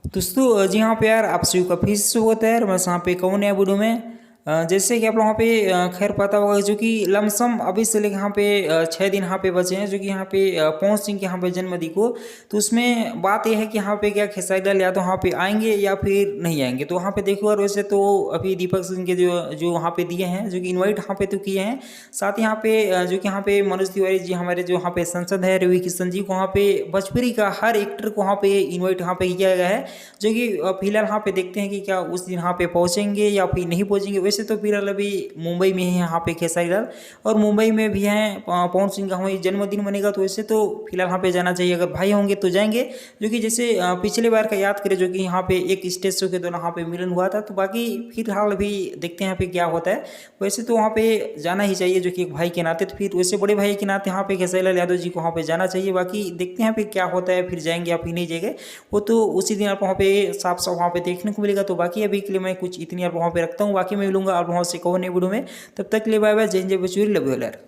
दोस्तों जी हाँ पे यार आप सभी का फिर से स्वागत है यार। बस यहाँ पे कौन है वीडियो में जैसे कि आप लोगों पे खैर पता होगा जो कि लमसम अभी से लेकर यहाँ पे 6 दिन यहाँ पे बचे हैं जो कि यहाँ पे पवन सिंह के यहाँ पे जन्मदिन को। तो उसमें बात यह है कि यहाँ पे क्या खेसारी लाल यादव यहाँ पे आएंगे या फिर नहीं आएंगे। तो वहाँ पे देखो और वैसे तो अभी दीपक सिंह के जो जो वहाँ पे दिए हैं जो कि इन्वाइट यहाँ पे तो किए हैं। साथ ही यहाँ पे जो कि यहाँ पे मनोज तिवारी जी हमारे जो यहाँ पे सांसद है रवि किशन जी को वहाँ पे भोजपुरी का हर एक्टर को वहाँ पे इन्वाइट यहाँ पे किया गया है। जो कि फिलहाल यहाँ पे देखते हैं कि क्या उस दिन यहाँ पे पहुँचेंगे या फिर नहीं पहुँचेंगे। वैसे तो फिलहाल अभी मुंबई में ही यहाँ पे खेसारी लाल और मुंबई में भी हैं पवन सिंह का वहीं जन्मदिन बनेगा। तो वैसे तो फिलहाल यहाँ पे जाना चाहिए, अगर भाई होंगे तो जाएंगे। जो कि जैसे पिछले बार का याद करें जो कि यहाँ पे एक स्टेज शो के दौरान यहाँ पे मिलन हुआ था। तो बाकी फिलहाल अभी देखते हैं यहाँ पे क्या होता है। वैसे तो वहाँ पे जाना ही चाहिए जो कि एक भाई के नाते, तो फिर वैसे बड़े भाई के नाते यहाँ पे खेसारी लाल यादव जी को वहाँ पे जाना चाहिए। बाकी देखते हैं यहाँ पे क्या होता है, फिर जाएंगे या फिर नहीं जाएंगे वो तो उसी दिन आप वहाँ पे साफ साफ वहाँ पे देखने को मिलेगा। तो बाकी अभी के लिए मैं कुछ इतनी आप वहाँ पे रखता हूँ, बाकी मैं मिलूंगा आप वहाँ से कौन वीडियो में। तब तक के लिए बाय बाय, जय जय बचूरी, लव यू ऑल।